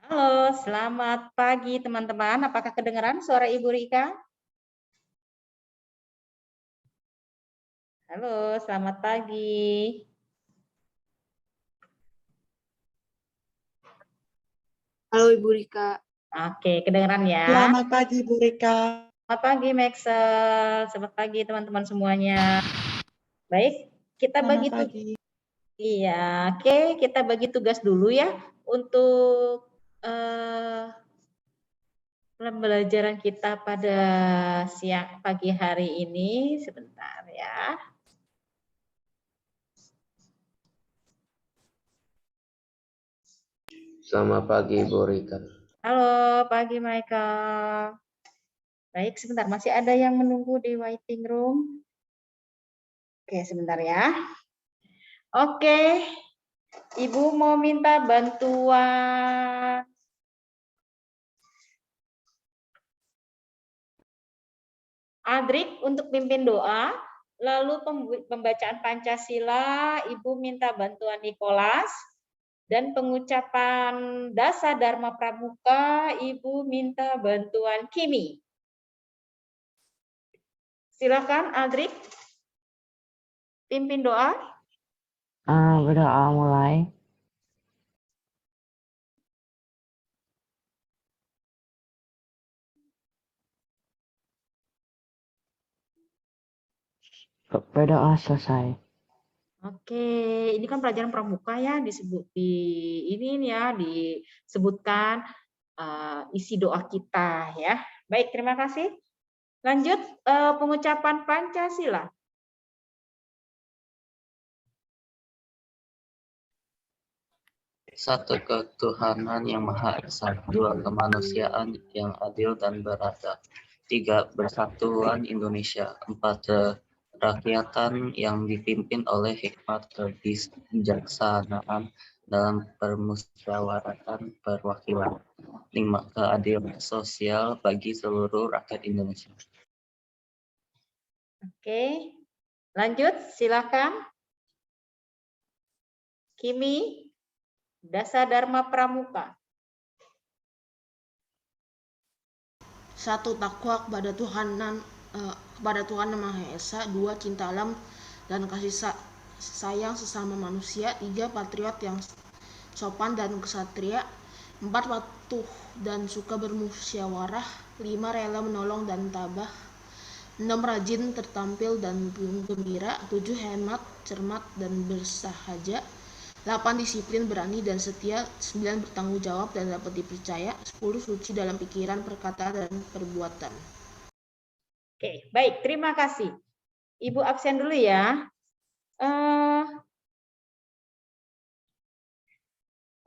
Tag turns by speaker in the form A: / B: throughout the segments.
A: Halo, selamat pagi teman-teman. Apakah kedengaran suara Ibu Rika? Halo, selamat pagi.
B: Halo Ibu Rika.
A: Oke, kedengaran ya?
C: Selamat pagi Bu Rika.
A: Selamat pagi Maxel. Selamat pagi teman-teman semuanya. Baik, kita bagi tugas. Iya, oke, kita bagi tugas dulu ya untuk pembelajaran kita pada siang pagi hari ini. Sebentar ya.
D: Selamat pagi Bu Rika.
A: Halo, pagi Michael. Baik, sebentar. Masih ada yang menunggu di waiting room. Oke, sebentar ya. Oke, Ibu mau minta bantuan Adrik untuk pimpin doa. Lalu pembacaan Pancasila, Ibu minta bantuan Nikolas. Dan pengucapan Dasa Dharma Pramuka, Ibu minta bantuan Kimi. Silakan Adrik, pimpin doa.
E: Berdoa mulai. Berdoa selesai.
A: Oke, ini kan pelajaran pramuka ya, disebut ini ya disebutkan isi doa kita ya. Baik, terima kasih. Lanjut pengucapan Pancasila.
F: Satu ketuhanan yang Maha Esa, dua kemanusiaan yang adil dan beradab, tiga bersatuan Indonesia, empat kerakyatan yang dipimpin oleh hikmat kebijaksanaan dalam permusyawaratan perwakilan, lima keadilan sosial bagi seluruh rakyat Indonesia.
A: Oke, lanjut silakan. Kimi, Dasa Dharma Pramuka.
B: Satu, takwa kepada Tuhan Yang Maha Esa. Dua, cinta alam dan kasih sayang sesama manusia. Tiga, patriot yang sopan dan ksatria. Empat, patuh dan suka bermusyawarah. Lima, rela menolong dan tabah. 6, rajin, tertampil dan gembira. 7, hemat, cermat dan bersahaja. 8, disiplin, berani dan setia. 9, bertanggung jawab dan dapat dipercaya. 10, suci dalam pikiran, perkataan dan perbuatan.
A: Oke, baik, terima kasih. Ibu absen dulu ya.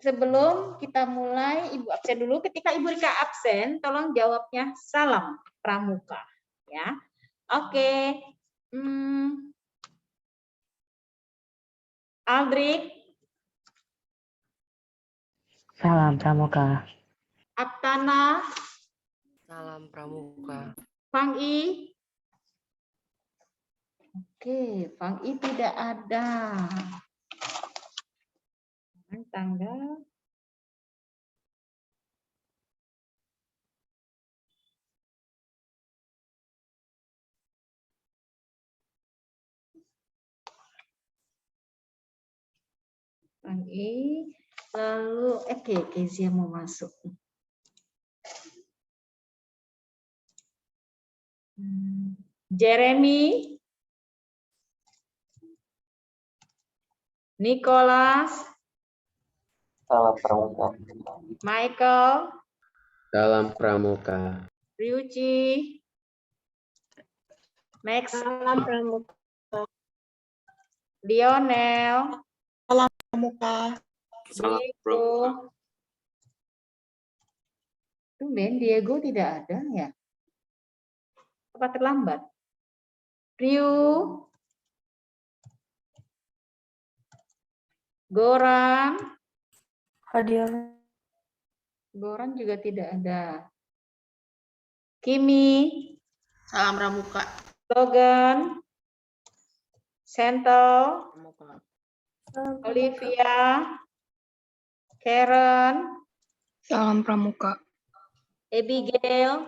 A: Sebelum kita mulai, Ibu absen dulu. Ketika Ibu Rika absen, tolong jawabnya salam pramuka ya. Oke. Aldrik.
E: Salam pramuka.
A: Aptana.
G: Salam pramuka.
A: Fang I. Oke, Fang I tidak ada. Tanggal. Fang I. Lalu, Kezia mau masuk. Jeremy, Nicholas,
F: Salam pramuka.
A: Michael,
D: Salam pramuka.
A: Ryuji, Max,
B: Salam pramuka.
A: Lionel,
C: Salam pramuka.
A: Diego. Tumben Diego tidak ada ya? Apa terlambat? Ryu, Goran,
B: Hadir.
A: Goran juga tidak ada. Kimi,
B: Salam pramuka.
A: Logan, Sentel, Olivia, Karen,
H: Salam Pramuka.
A: Abigail,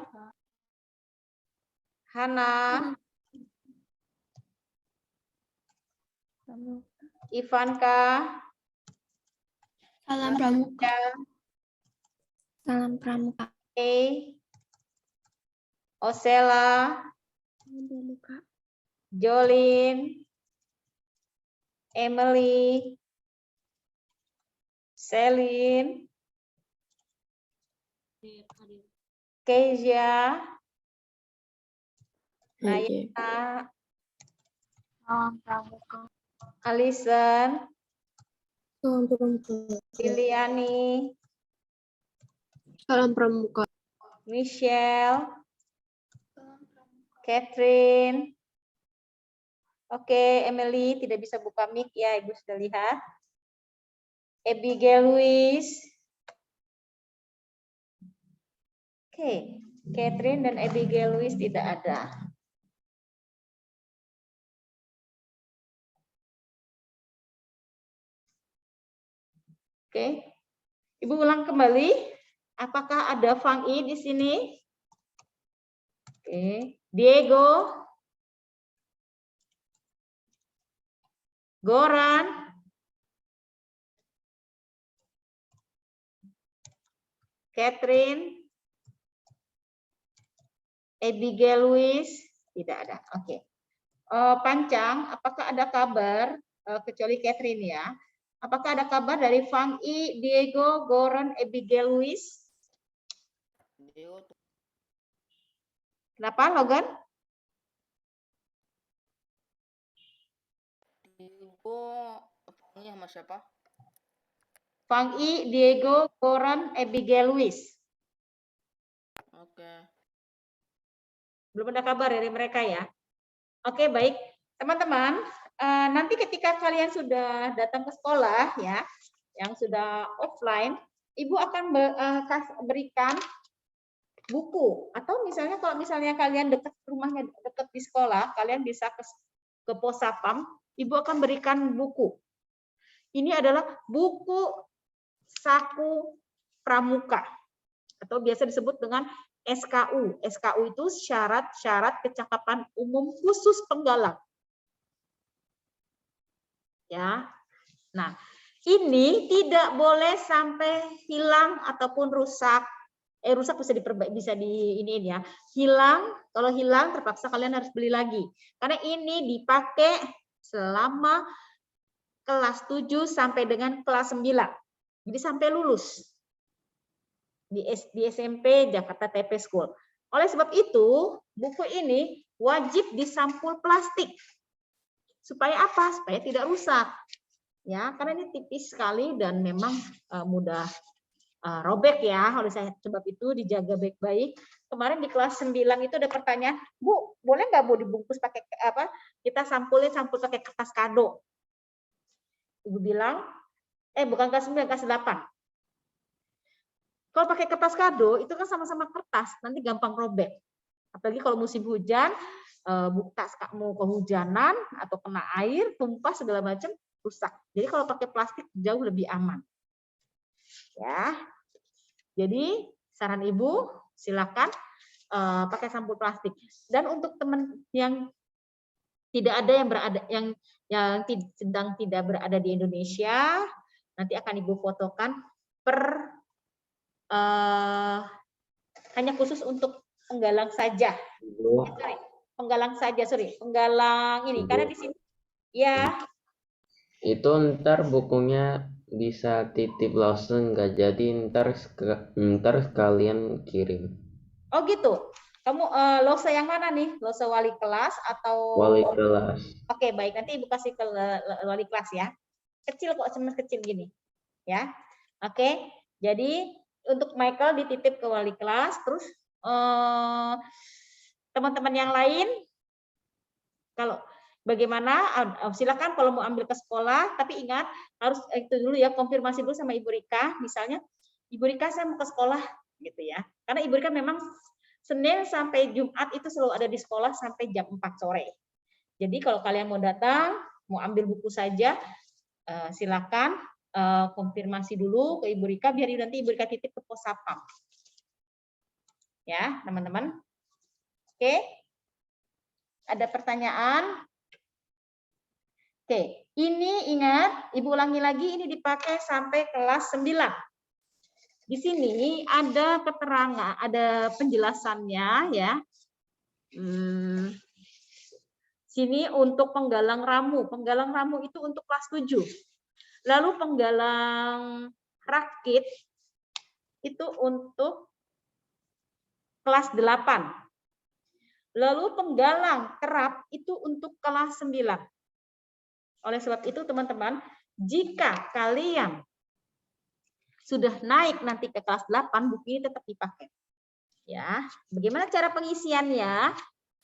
A: Hana, Ivanka,
H: Salam Pramuka.
A: ya,
H: Salam Pramuka.
A: Osela,
H: Salam Pramuka.
A: Jolin, Emily, Selin, Kezia, Nayana,
H: Salam Pramuka.
A: Alison,
H: Salam Pramuka.
A: Liliani,
H: Salam Pramuka.
A: Michelle, Catherine. Oke, Emily tidak bisa buka mic ya, Ibu sudah lihat. Abigail Louis. Oke, Catherine dan Abigail Louis tidak ada. Oke, Ibu ulang kembali. Apakah ada Fang Yi di sini? Oke, Diego, Goran, Catherine, Abigail Louis, tidak ada. Oke. Pancang, apakah ada kabar, kecuali Catherine ya, apakah ada kabar dari Fang Yi, Diego, Goran, Abigail Louis? Kenapa, Logan?
B: Diego, ini sama siapa?
A: Fang Yi, Diego, Goran, Abigail Louis.
B: Oke.
A: Belum ada kabar dari mereka ya. Oke, baik. Teman-teman, nanti ketika kalian sudah datang ke sekolah ya, yang sudah offline, Ibu akan berikan buku. Atau misalnya kalau misalnya kalian dekat rumahnya, dekat di sekolah, kalian bisa ke Posapam, Ibu akan berikan buku. Ini adalah buku saku pramuka atau biasa disebut dengan SKU. SKU itu syarat-syarat kecakapan umum khusus penggalang. Ya. Nah, ini tidak boleh sampai hilang ataupun rusak. Rusak bisa diiniin ya. Hilang, kalau hilang terpaksa kalian harus beli lagi. Karena ini dipakai selama kelas 7 sampai dengan kelas 9. Jadi sampai lulus. Di SMP Jakarta TP School. Oleh sebab itu, buku ini wajib disampul plastik. Supaya apa? Supaya tidak rusak. Ya, karena ini tipis sekali dan memang mudah robek ya. Oleh sebab itu dijaga baik-baik. Kemarin di kelas 9 itu ada pertanyaan, Bu, boleh nggak Bu dibungkus pakai apa? Kita sampul pakai kertas kado. Ibu bilang, bukan kelas 9, kelas 8. Kalau pakai kertas kado itu kan sama-sama kertas, nanti gampang robek. Apalagi kalau musim hujan, tas mau kehujanan atau kena air, tumpah segala macam rusak. Jadi kalau pakai plastik jauh lebih aman. Ya. Jadi saran Ibu silakan pakai sampul plastik. Dan untuk teman yang tidak ada yang sedang tidak berada di Indonesia, nanti akan Ibu fotokan hanya khusus untuk penggalang saja. Penggalang ini. Karena di sini ya.
D: Itu ntar bukunya bisa titip langsung nggak? Jadi ntar sekalian kirim.
A: Oh gitu. Kamu lose yang mana nih? Lose wali kelas atau?
D: Wali kelas.
A: Oke, baik. Nanti Ibu kasih ke wali kelas ya. Kecil kok, cuma kecil gini. Ya. Oke. Jadi untuk Michael dititip ke wali kelas, terus teman-teman yang lain kalau bagaimana silakan kalau mau ambil ke sekolah, tapi ingat harus itu dulu ya, konfirmasi dulu sama Ibu Rika, misalnya Ibu Rika saya mau ke sekolah gitu ya. Karena Ibu Rika memang Senin sampai Jumat itu selalu ada di sekolah sampai jam 4 sore. Jadi kalau kalian mau datang, mau ambil buku saja silakan. konfirmasi dulu ke Ibu Rika biar nanti Ibu Rika titip ke pos sapam. Ya, teman-teman. Oke. Ada pertanyaan? Oke, ini ingat, Ibu ulangi lagi, ini dipakai sampai kelas 9. Di sini ada keterangan, ada penjelasannya ya. Sini untuk penggalang ramu. Penggalang ramu itu untuk kelas 7. Lalu penggalang rakit itu untuk kelas 8. Lalu penggalang kerap itu untuk kelas 9. Oleh sebab itu teman-teman, jika kalian sudah naik nanti ke kelas 8, buku ini tetap dipakai. Ya, bagaimana cara pengisiannya?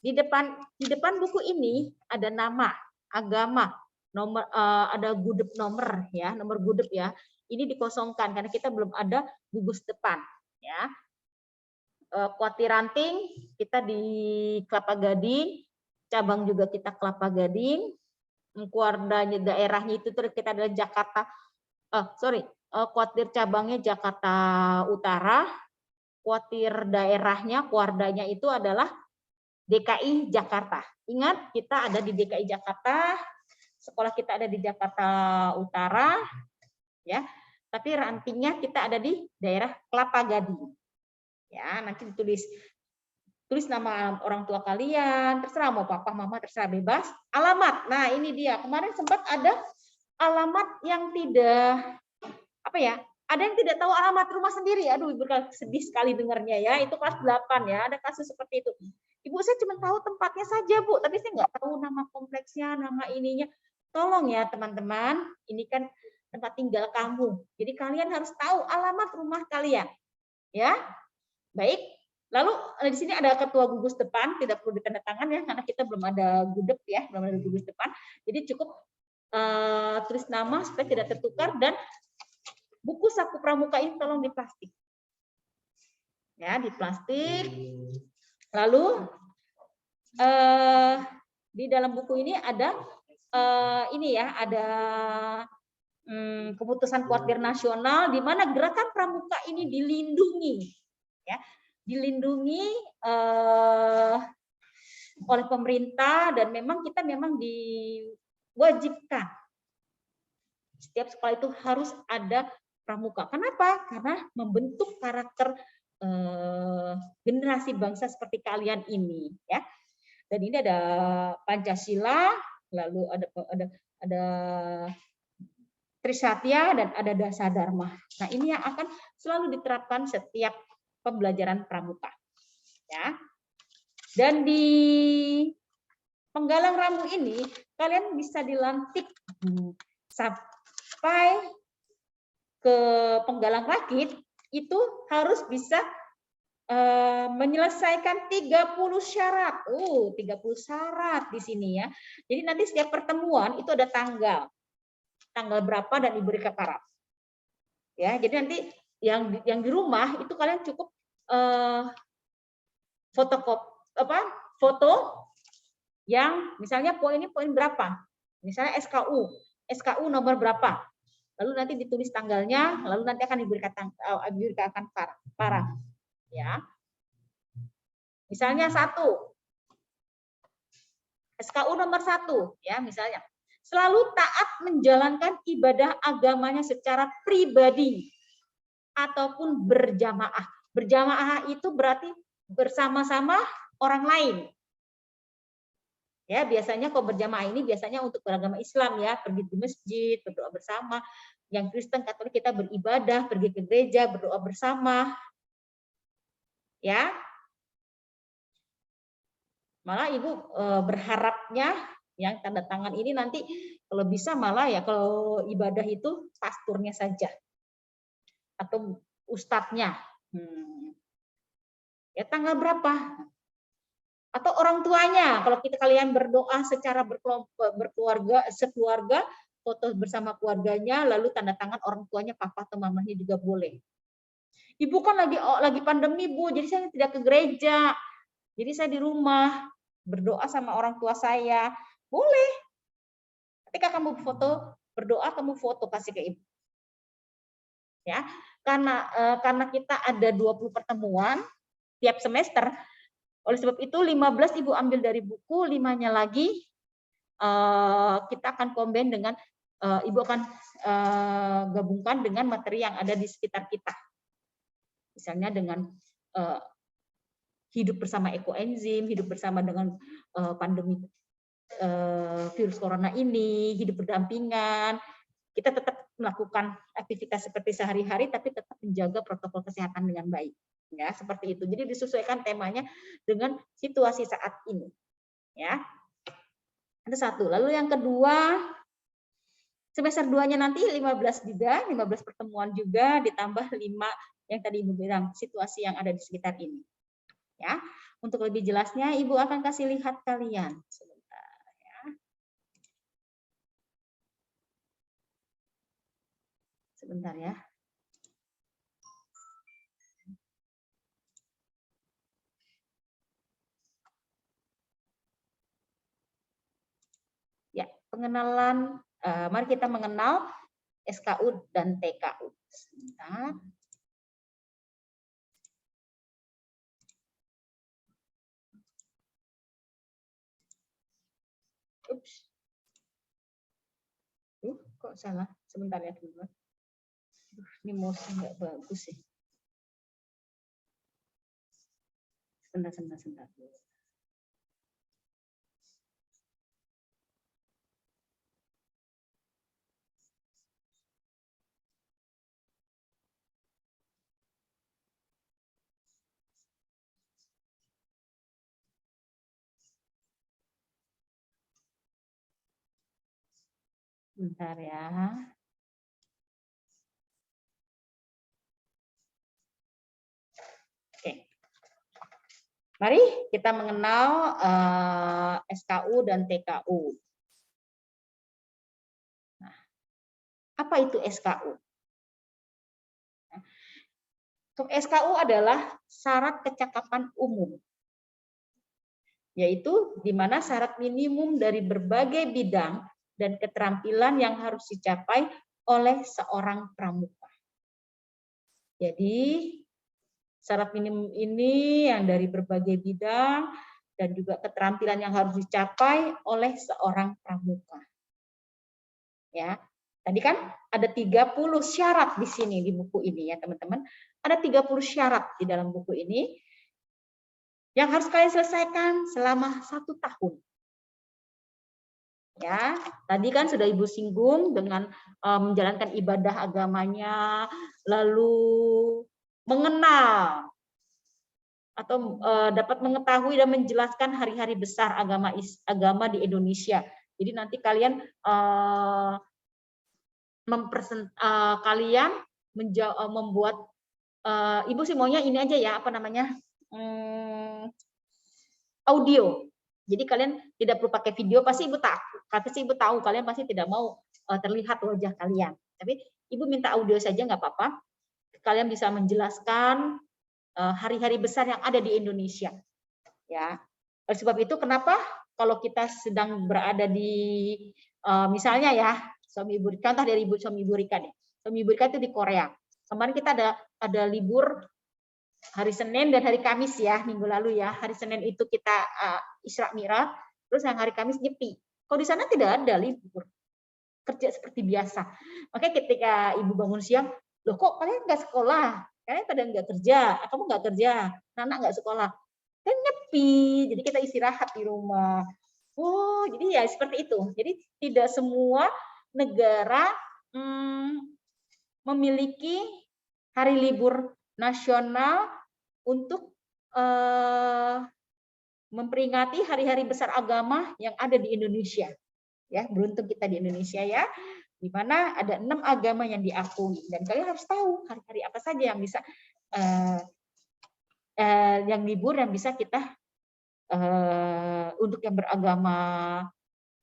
A: Di depan buku ini ada nama, agama, nomor, ada gudeg nomor ya, nomor gudeg ya. Ini dikosongkan karena kita belum ada gugus depan ya. Kuati Ranting kita di Kelapa Gading, cabang juga kita Kelapa Gading, kuardanya daerahnya itu kita adalah Jakarta. Kuartir cabangnya Jakarta Utara, kuartir daerahnya, kuardanya itu adalah DKI Jakarta. Ingat, kita ada di DKI Jakarta, sekolah kita ada di Jakarta Utara, ya. Tapi rantingnya kita ada di daerah Kelapa Gading. Ya, nanti tulis nama orang tua kalian, terserah mau papa, mama, terserah bebas. Alamat, nah ini dia. Kemarin sempat ada alamat yang tidak ada yang tidak tahu alamat rumah sendiri. Aduh, Ibu sedih sekali dengarnya ya. Itu kelas 8 ya, ada kasus seperti itu. Ibu saya cuma tahu tempatnya saja, Bu, tapi saya nggak tahu nama kompleksnya, nama ininya. Tolong ya teman-teman, ini kan tempat tinggal kamu. Jadi kalian harus tahu alamat rumah kalian. Ya. Baik. Lalu di sini ada ketua gugus depan, tidak perlu ditandatangan ya karena kita belum ada gudeg ya, belum ada gugus depan. Jadi cukup tulis nama supaya tidak tertukar dan buku saku pramuka ini tolong di plastik. Ya, di plastik. Lalu di dalam buku ini ada ada keputusan Kuartir Nasional di mana gerakan pramuka ini dilindungi, ya, dilindungi oleh pemerintah dan memang kita diwajibkan setiap sekolah itu harus ada pramuka. Kenapa? Karena membentuk karakter generasi bangsa seperti kalian ini, ya. Dan ini ada Pancasila, lalu ada Trisatya dan ada Dasar Dharma. Nah, ini yang akan selalu diterapkan setiap pembelajaran pramuka. Ya. Dan di penggalang ramu ini kalian bisa dilantik sampai ke penggalang rakit itu harus bisa menyelesaikan 30 syarat. 30 syarat di sini ya. Jadi nanti setiap pertemuan itu ada tanggal berapa dan Ibu Rika paraf. Ya, jadi nanti yang di rumah itu kalian cukup foto yang misalnya poin berapa? Misalnya SKU nomor berapa? Lalu nanti ditulis tanggalnya, lalu nanti akan Ibu Rika akan paraf. Ya, misalnya 1 SKU nomor 1 ya, misalnya selalu taat menjalankan ibadah agamanya secara pribadi ataupun berjamaah. Berjamaah itu berarti bersama-sama orang lain. Ya, biasanya kalau berjamaah ini biasanya untuk beragama Islam ya, pergi di masjid, berdoa bersama. Yang Kristen Katolik kita beribadah, pergi ke gereja, berdoa bersama. Ya, malah Ibu berharapnya yang tanda tangan ini nanti kalau bisa malah ya kalau ibadah itu pasturnya saja atau ustadznya. Ya tanggal berapa? Atau orang tuanya kalau kalian berdoa secara berkeluarga, sekeluarga, foto bersama keluarganya, lalu tanda tangan orang tuanya, papa atau mamanya juga boleh. Ibu kan lagi pandemi, Bu, jadi saya tidak ke gereja. Jadi saya di rumah berdoa sama orang tua saya. Boleh. Ketika kamu foto berdoa, kamu foto kasih ke Ibu. ya. Karena kita ada 20 pertemuan tiap semester. Oleh sebab itu 15 Ibu ambil dari buku, 5-nya lagi kita akan combine dengan Ibu akan gabungkan dengan materi yang ada di sekitar kita. Misalnya dengan hidup bersama ekoenzim, hidup bersama dengan pandemi virus corona ini, hidup berdampingan. Kita tetap melakukan aktivitas seperti sehari-hari, tapi tetap menjaga protokol kesehatan dengan baik. Ya, seperti itu. Jadi disesuaikan temanya dengan situasi saat ini. Ya. Itu satu. Lalu yang kedua, semester 2-nya nanti 15 juga, 15 pertemuan juga, ditambah 5 yang tadi Ibu bilang, situasi yang ada di sekitar ini. Ya, untuk lebih jelasnya Ibu akan kasih lihat kalian sebentar ya. Sebentar ya. Ya, pengenalan, mari kita mengenal SKU dan TKU. Sebentar. Ups. Kok salah? Sebentar ya teman-teman. Ini mouse nggak bagus sih. Sebentar. Bentar ya. Oke. Mari kita mengenal SKU dan TKU. Nah, apa itu SKU? SKU adalah syarat kecakapan umum, yaitu di mana syarat minimum dari berbagai bidang dan keterampilan yang harus dicapai oleh seorang pramuka. Jadi syarat minimum ini yang dari berbagai bidang dan juga keterampilan yang harus dicapai oleh seorang pramuka. Ya, tadi kan ada 30 syarat di sini di buku ini ya teman-teman. Ada 30 syarat di dalam buku ini yang harus kalian selesaikan selama 1 tahun. Ya, tadi kan sudah Ibu singgung dengan menjalankan ibadah agamanya, lalu mengenal atau dapat mengetahui dan menjelaskan hari-hari besar agama di Indonesia. Jadi nanti kalian membuat Ibu sih maunya ini aja ya, apa namanya, audio. Jadi kalian tidak perlu pakai video, pasti Ibu tahu kalian pasti tidak mau terlihat wajah kalian. Tapi Ibu minta audio saja nggak apa-apa. Kalian bisa menjelaskan hari-hari besar yang ada di Indonesia. Ya. Oleh sebab itu kenapa kalau kita sedang berada di misalnya ya, suami Ibu, contoh dari suami Ibu Rika nih. Suami Ibu Rika itu di Korea. Kemarin kita ada libur hari Senin dan hari Kamis ya, minggu lalu ya. Hari Senin itu kita Isra Mi'raj, terus yang hari Kamis nyepi. Kalau di sana tidak ada libur, kerja seperti biasa. Makanya ketika Ibu bangun siang, loh kok kalian nggak sekolah? Kalian pada nggak kerja? Kamu nggak kerja? Anak nggak sekolah? Kan nyepi, jadi kita istirahat di rumah. Oh, jadi ya seperti itu. Jadi tidak semua negara memiliki hari libur nasional untuk memperingati hari-hari besar agama yang ada di Indonesia. Ya, beruntung kita di Indonesia ya, di mana ada 6 agama yang diakui dan kalian harus tahu hari-hari apa saja yang bisa yang libur yang bisa kita untuk yang beragama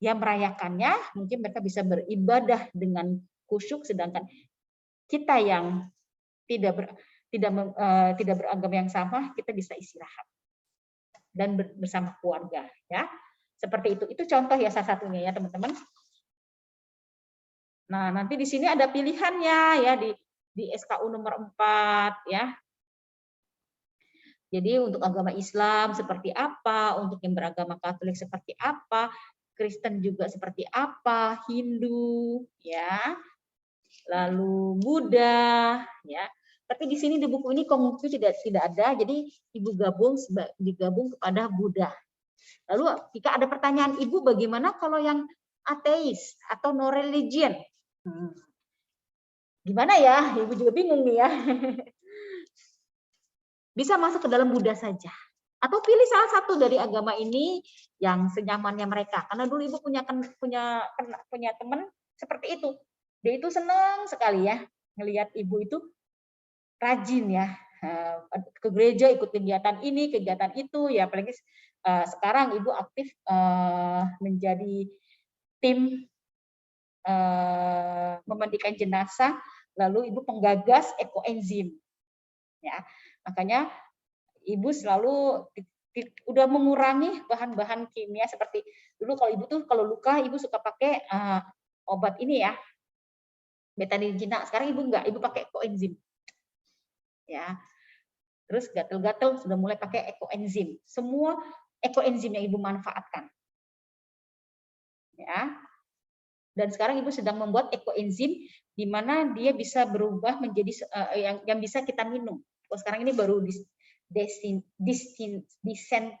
A: yang merayakannya, mungkin mereka bisa beribadah dengan khusyuk, sedangkan kita yang tidak beragama yang sama, kita bisa istirahat dan bersama keluarga ya. Seperti itu contoh ya salah satunya ya teman-teman. Nah, nanti di sini ada pilihannya ya, di SKU nomor 4 ya. Jadi untuk agama Islam seperti apa, untuk yang beragama Katolik seperti apa, Kristen juga seperti apa, Hindu ya, lalu Buddha ya. Tapi di sini di buku ini Konghucu tidak ada, jadi Ibu digabung kepada Buddha. Lalu jika ada pertanyaan Ibu, bagaimana kalau yang ateis atau no religion? Gimana ya? Ibu juga bingung nih ya. Bisa masuk ke dalam Buddha saja. Atau pilih salah satu dari agama ini yang senyamannya mereka. Karena dulu Ibu punya teman seperti itu. Dia itu senang sekali ya ngelihat Ibu itu rajin ya ke gereja, ikut kegiatan ini, kegiatan itu ya. Apalagi sekarang Ibu aktif menjadi tim memandikan jenazah, lalu Ibu penggagas ekoenzim ya. Makanya Ibu selalu udah mengurangi bahan-bahan kimia seperti dulu. Kalau Ibu tuh kalau luka Ibu suka pakai obat ini ya, betadine. Sekarang Ibu enggak, Ibu pakai ekoenzim ya. Terus gatel-gatel sudah mulai pakai ekoenzim. Semua ekoenzim yang Ibu manfaatkan ya. Dan sekarang Ibu sedang membuat ekoenzim di mana dia bisa berubah menjadi yang bisa kita minum. Kalau sekarang ini baru disentifikan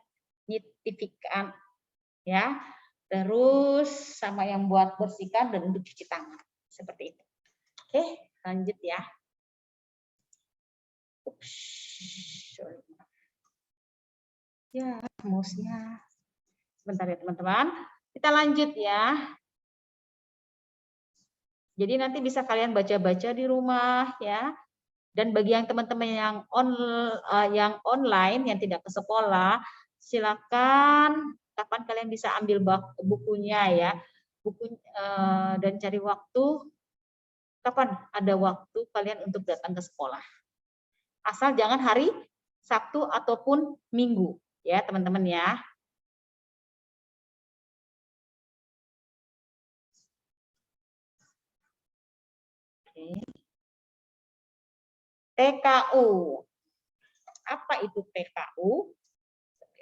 A: ya. Terus sama yang buat bersihkan dan untuk cuci tangan seperti itu. Oke, lanjut ya. Ya, mouse-nya. Bentar ya teman-teman. Kita lanjut ya. Jadi nanti bisa kalian baca-baca di rumah ya. Dan bagi yang teman-teman yang online yang tidak ke sekolah, silakan kapan kalian bisa ambil bukunya ya. Dan cari waktu kapan ada waktu kalian untuk datang ke sekolah. Asal jangan hari Sabtu ataupun Minggu ya, teman-teman ya. Oke. TKU. Apa itu TKU?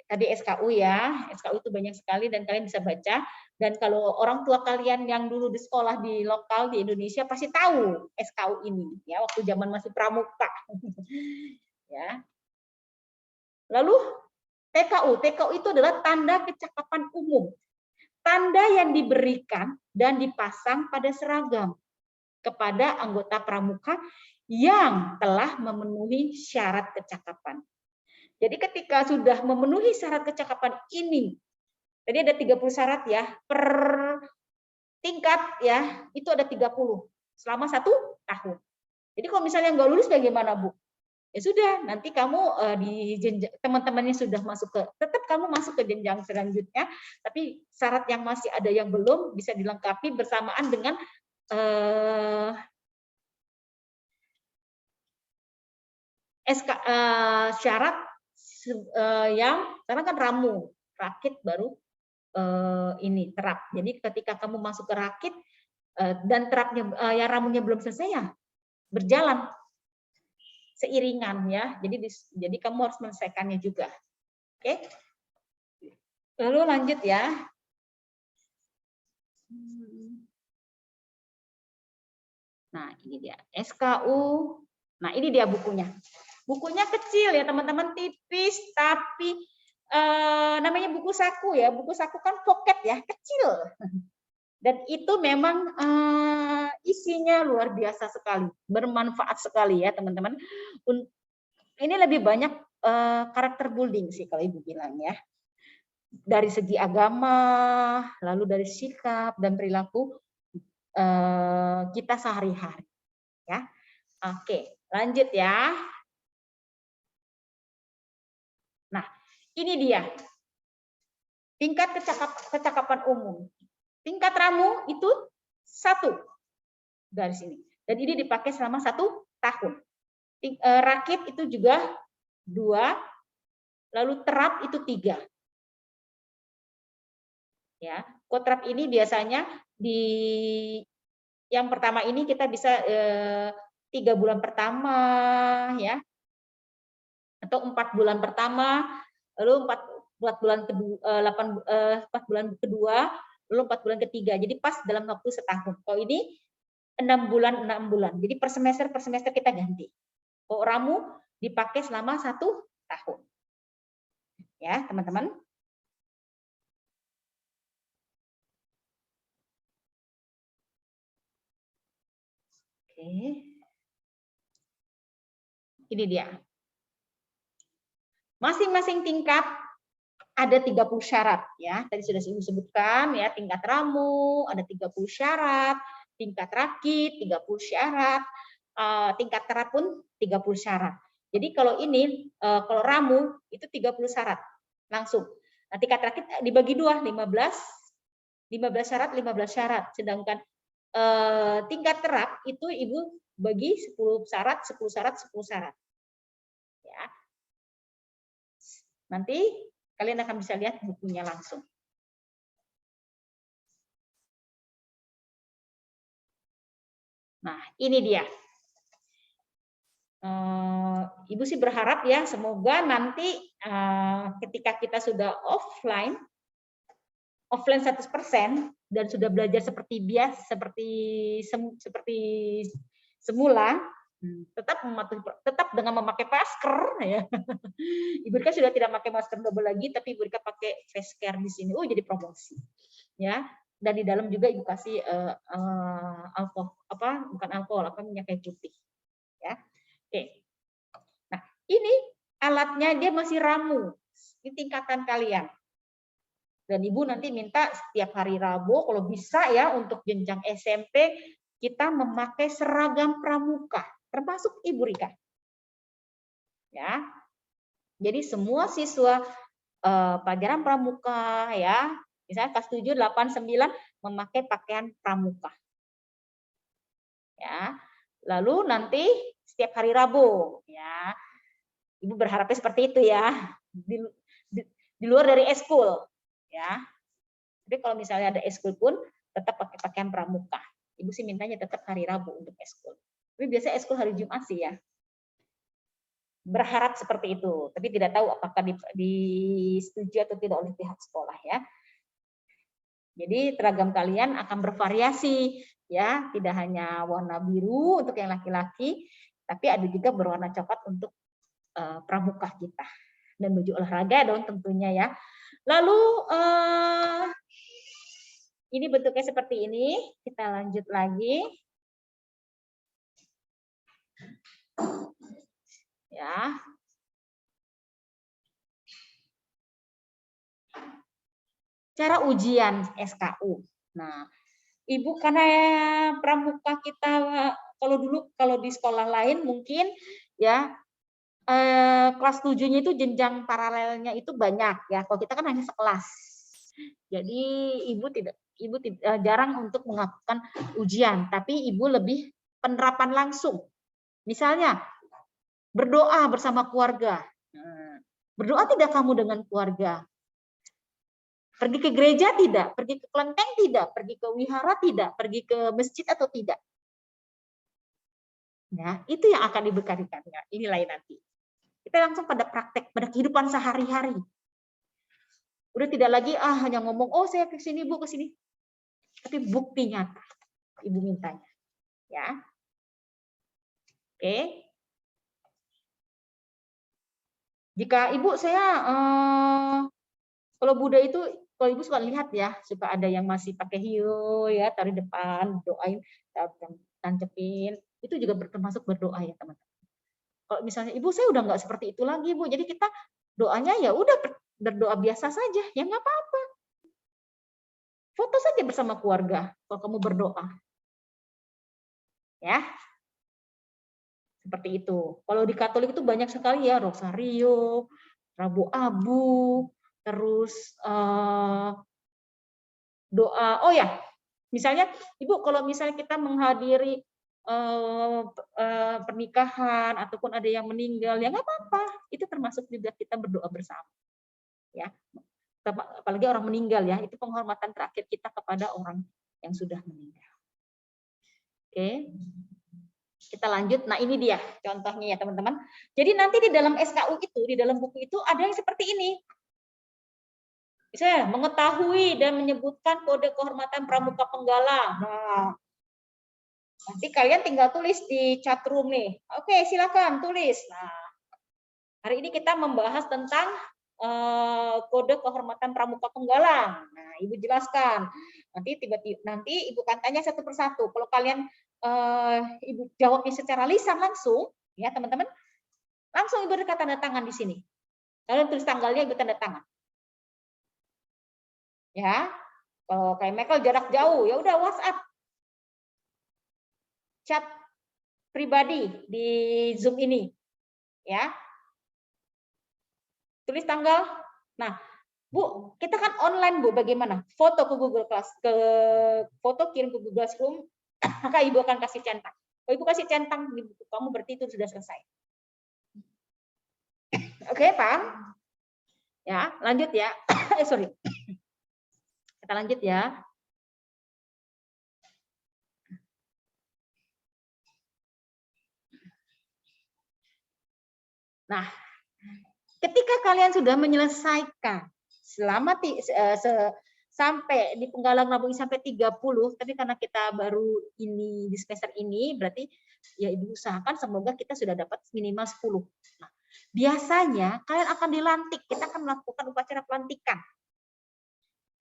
A: Tadi SKU ya. SKU itu banyak sekali dan kalian bisa baca. Dan kalau orang tua kalian yang dulu di sekolah di lokal di Indonesia pasti tahu SKU ini ya, waktu zaman masih pramuka. Ya. Lalu TKU. TKU itu adalah tanda kecakapan umum. Tanda yang diberikan dan dipasang pada seragam kepada anggota pramuka yang telah memenuhi syarat kecakapan. Jadi ketika sudah memenuhi syarat kecakapan ini, tadi ada 30 syarat ya, per tingkat ya, itu ada 30 selama 1 tahun. Jadi kalau misalnya nggak lulus bagaimana Bu? Ya sudah, nanti kamu di teman-temannya sudah masuk ke, tetap kamu masuk ke jenjang selanjutnya, tapi syarat yang masih ada yang belum bisa dilengkapi bersamaan dengan syarat yang sekarang kan ramu, rakit baru ini terap. Jadi ketika kamu masuk ke rakit dan terapnya yang ramunya belum selesai ya berjalan seiringan ya. Jadi kamu harus menyelesaikannya juga. Oke. Lalu lanjut ya. Nah, ini dia SKU. Nah, ini dia bukunya. Bukunya kecil ya teman-teman, tipis tapi namanya buku saku ya. Buku saku kan pocket ya, kecil. Dan itu memang isinya luar biasa sekali, bermanfaat sekali ya teman-teman. Ini lebih banyak karakter building sih kalau Ibu bilang ya. Dari segi agama, lalu dari sikap dan perilaku kita sehari-hari ya. Oke, lanjut ya. Nah, ini dia tingkat kecakapan umum. Tingkat ramu itu 1 garis ini. Dan ini dipakai selama 1 tahun. Rakit itu juga 2, lalu terap itu 3. Ya, kotrap ini biasanya di yang pertama ini kita bisa 3 bulan pertama ya, atau 4 bulan pertama, lalu 4 bulan kedua, 4 bulan kedua, lalu 4 bulan ketiga. Jadi pas dalam waktu setahun. Kalau ini 6 bulan 6 bulan. Jadi per semester kita ganti. Kalau ramu dipakai selama 1 tahun. Ya, teman-teman. Oke. Ini dia. Masing-masing tingkat ada 30 syarat ya. Tadi sudah Ibu sebutkan ya, tingkat ramu ada 30 syarat, tingkat rakit 30 syarat, tingkat terap pun 30 syarat. Jadi kalau ini kalau ramu itu 30 syarat langsung. Nah, tingkat rakit dibagi 2, 15 syarat, 15 syarat. Sedangkan tingkat terap itu Ibu bagi 10 syarat, 10 syarat, 10 syarat. Ya. Nanti kalian akan bisa lihat bukunya langsung. Nah, ini dia. Ibu sih berharap ya, semoga nanti ketika kita sudah offline 100% dan sudah belajar seperti biasa, seperti semula, tetap dengan memakai masker ya. Ibu Rika sudah tidak pakai masker double lagi, tapi Ibu Rika pakai face care di sini. Oh, jadi promosi ya. Dan di dalam juga Ibu kasih minyak kayu putih ya. Oke. Nah, ini alatnya dia masih ramu. Ini tingkatan kalian. Dan Ibu nanti minta setiap hari Rabu kalau bisa ya untuk jenjang SMP kita memakai seragam pramuka, termasuk Ibu Rika. Ya. Jadi semua siswa pelajaran pramuka ya, misalnya kelas 7, 8, 9 memakai pakaian pramuka. Ya. Lalu nanti setiap hari Rabu ya. Ibu berharapnya seperti itu ya. Di luar dari eskul ya. Tapi kalau misalnya ada eskul pun tetap pakai pakaian pramuka. Ibu sih mintanya tetap hari Rabu untuk eskul. Tapi biasa eskul hari Jumat sih ya. Berharap seperti itu, tapi tidak tahu apakah disetujui atau tidak oleh pihak sekolah ya. Jadi seragam kalian akan bervariasi ya, tidak hanya warna biru untuk yang laki-laki, tapi ada juga berwarna coklat untuk pramuka kita. Dan baju olahraga dong tentunya ya. Lalu ini bentuknya seperti ini. Kita lanjut lagi. Ya. Cara ujian SKU. Nah, Ibu karena pramuka kita kalau di sekolah lain mungkin ya kelas 7-nya itu jenjang paralelnya itu banyak ya. Kalau kita kan hanya sekelas. Jadi Ibu jarang untuk melakukan ujian, tapi Ibu lebih penerapan langsung. Misalnya berdoa bersama keluarga. Berdoa tidak kamu dengan keluarga? Pergi ke gereja tidak? Pergi ke kelenteng tidak? Pergi ke wihara tidak? Pergi ke masjid atau tidak? Ya, itu yang akan diberikan. Ini lain nanti. Kita langsung pada praktek, pada kehidupan sehari-hari. Udah tidak lagi hanya ngomong, oh saya ke sini Bu, ke sini. Tapi bukti nyata Ibu mintanya. Ya. Oke. Jika Ibu saya kalau Buddha itu kalau Ibu suka lihat ya, suka ada yang masih pakai hiyo ya, taruh depan, doain, tancepin. Itu juga termasuk berdoa ya, teman-teman. Kalau misalnya Ibu saya udah nggak seperti itu lagi Bu, jadi kita doanya ya udah berdoa biasa saja, ya nggak apa-apa. Foto saja bersama keluarga kalau kamu berdoa. Ya. Seperti itu. Kalau di Katolik itu banyak sekali ya, rosario, Rabu Abu, terus doa. Oh ya, misalnya Ibu kalau misalnya kita menghadiri pernikahan ataupun ada yang meninggal, ya nggak apa-apa. Itu termasuk juga kita berdoa bersama. Ya, apalagi orang meninggal ya, itu penghormatan terakhir kita kepada orang yang sudah meninggal. Oke. Kita lanjut. Nah, ini dia contohnya ya, teman-teman. Jadi nanti di dalam SKU itu, di dalam buku itu ada yang seperti ini. Misalnya, mengetahui dan menyebutkan kode kehormatan pramuka penggalang. Nah, nanti kalian tinggal tulis di chat room nih. Oke, silakan tulis. Nah, hari ini kita membahas tentang kode kehormatan pramuka penggalang. Nah, Ibu jelaskan. Nanti Ibu akan tanya satu persatu. Kalau kalian Ibu jawabnya secara lisan langsung, ya teman-teman, langsung Ibu berikan tanda tangan di sini. Kalian tulis tanggalnya, Ibu tanda tangan. Ya, kalau kayak Michael jarak jauh, ya udah WhatsApp, chat pribadi di Zoom ini, ya. Tulis tanggal. Nah, Bu, kita kan online, Bu. Bagaimana? Foto ke Google foto kirim ke Google Classroom, maka Ibu akan kasih centang. Kalau Ibu kasih centang di buku kamu, berarti itu sudah selesai. Oke, paham? Ya, lanjut ya. Sorry. Kita lanjut ya. Nah, ketika kalian sudah menyelesaikan sampai di penggalang nabung sampai 30, tapi karena kita baru ini di semester ini, berarti ya Ibu usahakan semoga kita sudah dapat minimal 10. Nah, biasanya kalian akan dilantik, kita akan melakukan upacara pelantikan.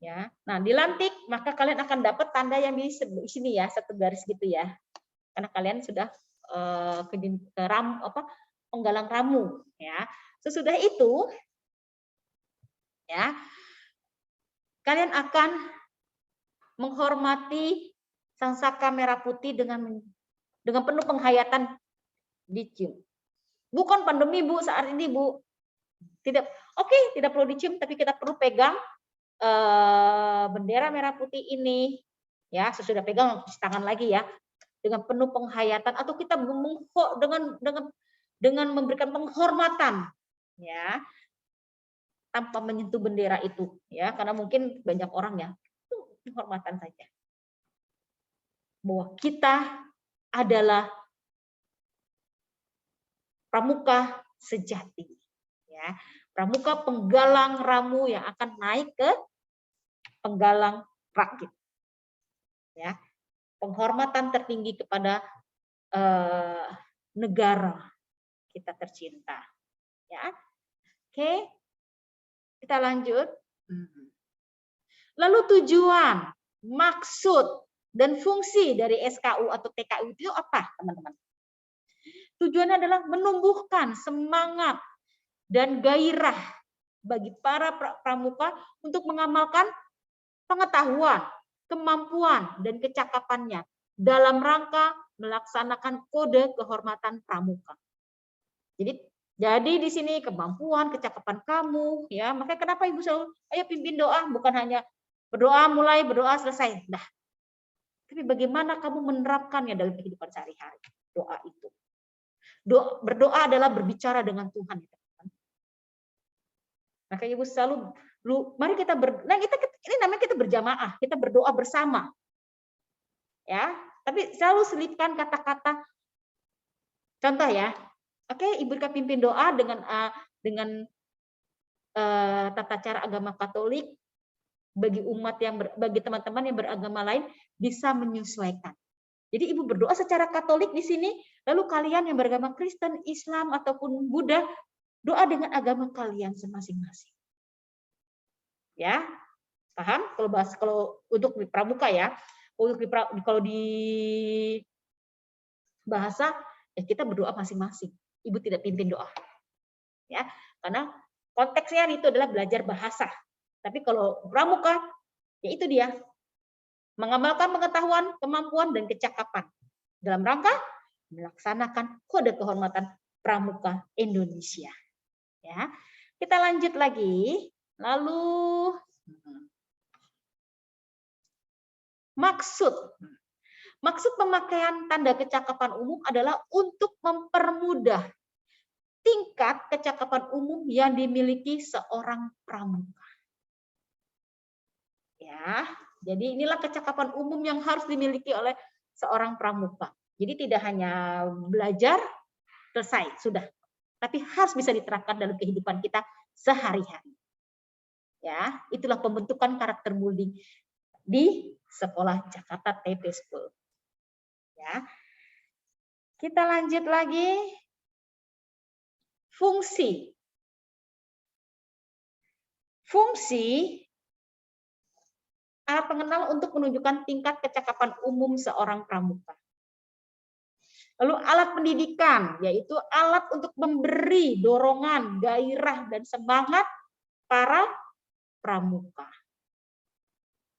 A: Ya. Nah, dilantik maka kalian akan dapat tanda yang di sini ya, satu garis gitu ya. Karena kalian sudah penggalang ramu ya. Sesudah itu ya, kalian akan menghormati sang saka merah putih dengan penuh penghayatan dicium. Bukan pandemi, Bu, saat ini, Bu. Tidak, oke, tidak perlu dicium, tapi kita perlu pegang bendera merah putih ini ya. Sesudah pegang tangan lagi ya, dengan penuh penghayatan, atau kita dengan memberikan penghormatan ya, tanpa menyentuh bendera itu ya, karena mungkin banyak orang ya, itu penghormatan saja bahwa kita adalah pramuka sejati ya, pramuka penggalang ramu yang akan naik ke penggalang rakit ya. Penghormatan tertinggi kepada negara kita tercinta ya. Oke, kita lanjut. Lalu tujuan, maksud dan fungsi dari SKU atau TKU itu apa, teman-teman? Tujuannya adalah menumbuhkan semangat dan gairah bagi para pramuka untuk mengamalkan pengetahuan, kemampuan, dan kecakapannya dalam rangka melaksanakan kode kehormatan pramuka. Jadi di sini kemampuan, kecakapan kamu, ya. Makanya kenapa Ibu selalu, ayo pimpin doa, bukan hanya berdoa mulai, berdoa selesai. Nah, tapi bagaimana kamu menerapkannya dalam kehidupan sehari-hari? Doa itu. Berdoa adalah berbicara dengan Tuhan. Makanya Ibu selalu, mari kita ini namanya kita berjamaah, kita berdoa bersama. Ya, tapi selalu selipkan kata-kata contoh ya. Oke, Ibu Rika pimpin doa dengan tata cara agama Katolik, bagi bagi teman-teman yang beragama lain bisa menyesuaikan. Jadi Ibu berdoa secara Katolik di sini, lalu kalian yang beragama Kristen, Islam ataupun Buddha, doa dengan agama kalian masing-masing. Ya, paham? Kalau untuk pramuka ya, kalau di bahasa ya kita berdoa masing-masing. Ibu tidak pimpin doa. Ya, karena konteksnya itu adalah belajar bahasa. Tapi kalau pramuka, ya itu dia. Mengamalkan pengetahuan, kemampuan, dan kecakapan dalam rangka melaksanakan kode kehormatan pramuka Indonesia. Ya, kita lanjut lagi. Lalu maksud pemakaian tanda kecakapan umum adalah untuk mempermudah tingkat kecakapan umum yang dimiliki seorang pramuka. Ya, jadi inilah kecakapan umum yang harus dimiliki oleh seorang pramuka. Jadi tidak hanya belajar selesai sudah, tapi harus bisa diterapkan dalam kehidupan kita sehari-hari. Ya, itulah pembentukan karakter building di sekolah Jakarta TP School. Ya. Kita lanjut lagi. Fungsi. Fungsi alat pengenal untuk menunjukkan tingkat kecakapan umum seorang pramuka. Lalu alat pendidikan, yaitu alat untuk memberi dorongan, gairah, dan semangat para pramuka.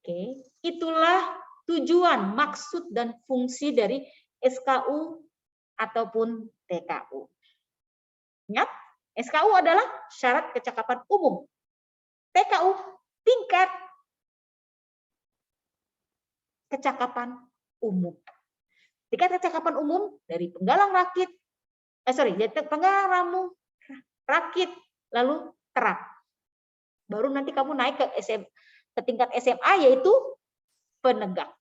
A: Oke, itulah tujuan, maksud, dan fungsi dari SKU ataupun TKU. Ingat, SKU adalah syarat kecakapan umum. TKU, tingkat kecakapan umum. Tingkat kecakapan umum dari penggalang rakit, penggalang ramu, rakit, lalu terap. Baru nanti kamu naik ke tingkat SMA, yaitu penegak.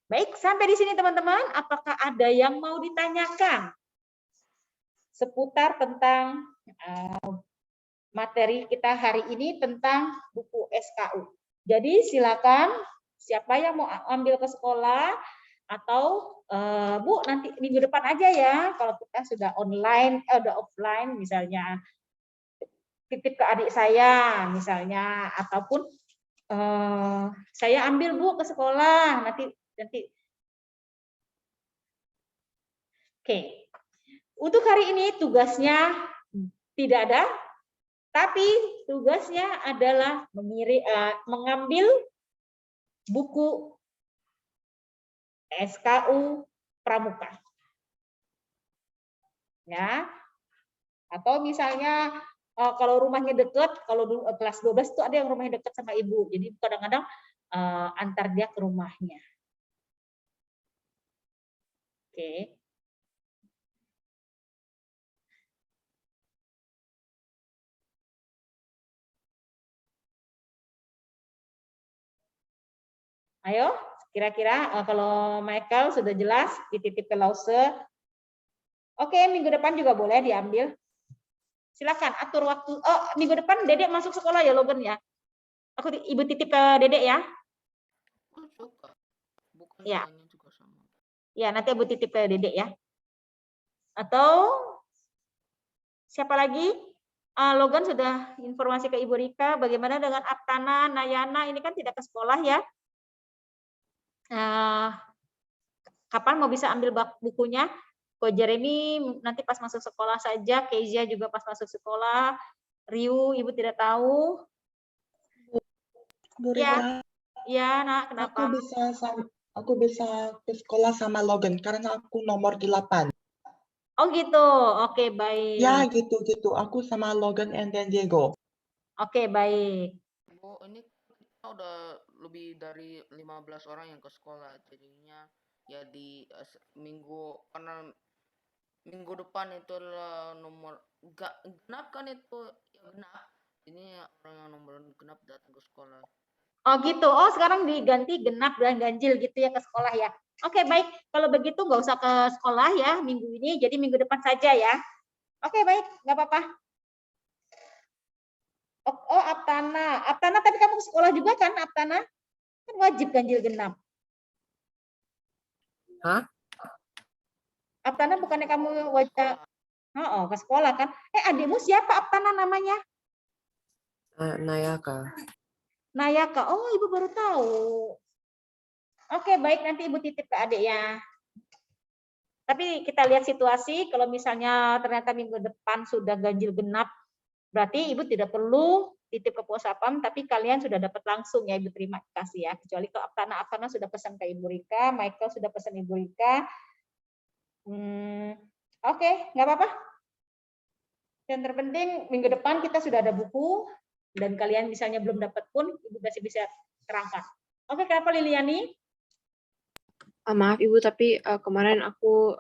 A: Baik, sampai di sini teman-teman, apakah ada yang mau ditanyakan seputar tentang materi kita hari ini tentang buku SKU? Jadi silakan, siapa yang mau ambil ke sekolah atau Bu nanti minggu depan aja ya, kalau kita sudah online, udah offline misalnya, titip ke adik saya misalnya, ataupun saya ambil Bu ke sekolah nanti. Oke. Untuk hari ini tugasnya tidak ada, tapi tugasnya adalah mengambil buku SKU Pramuka. Ya. Atau misalnya kalau rumahnya dekat, kalau dulu kelas 12 itu ada yang rumahnya dekat sama ibu. Jadi kadang-kadang antar dia ke rumahnya. Oke. Ayo, kira-kira kalau Michael sudah jelas dititip ke Lause. Oke, minggu depan juga boleh diambil. Silakan atur waktu. Oh, minggu depan Dedek masuk sekolah ya, Logan ya. Ibu titip ke Dedek ya.
B: Bukan
A: Ya.
B: juga sama.
A: Ya, nanti Ibu titip ke Dedek ya. Atau siapa lagi? Logan sudah informasi ke Ibu Rika. Bagaimana dengan Aptana, Nayana? Ini kan tidak ke sekolah ya. Kapan mau bisa ambil bukunya? Ko Jeremy nanti pas masuk sekolah saja. Kezia juga pas masuk sekolah. Riu, Ibu tidak tahu.
C: Bu Rika,
A: Ya, Nak, kenapa?
C: aku bisa ke sekolah sama Logan karena aku nomor 8.
A: Oh gitu, oke baik.
C: Ya gitu. Aku sama Logan and then Diego.
A: Oke baik.
B: Bu, ini kita udah lebih dari 15 orang yang ke sekolah. Jadinya ya di karena minggu depan itu adalah nomor genap kan itu ya genap. Ini orang yang nomor genap datang ke sekolah.
A: Oh gitu. Oh sekarang diganti genap dan ganjil gitu ya ke sekolah ya. Oke baik. Kalau begitu nggak usah ke sekolah ya minggu ini. Jadi minggu depan saja ya. Oke baik, nggak apa-apa. Oh Aptana. Aptana tapi kamu ke sekolah juga kan Aptana? Kan wajib ganjil genap.
G: Hah?
A: Aptana bukannya kamu wajib ke sekolah kan? Adikmu siapa Aptana namanya?
G: Nayaka.
A: Nayaka. Oh, Ibu baru tahu. Oke, baik nanti Ibu titip ke adik ya. Tapi kita lihat situasi kalau misalnya ternyata minggu depan sudah ganjil genap, berarti Ibu tidak perlu titip ke Puspam, tapi kalian sudah dapat langsung ya Ibu, terima kasih ya. Kecuali kalau Aptana sudah pesan ke Ibu Rika, Michael sudah pesan Ibu Rika. Oke, nggak apa-apa. Yang terpenting minggu depan kita sudah ada buku dan kalian misalnya belum dapat pun Ibu masih bisa terangkan. Oke, kenapa Liliani?
H: Maaf Ibu, tapi kemarin aku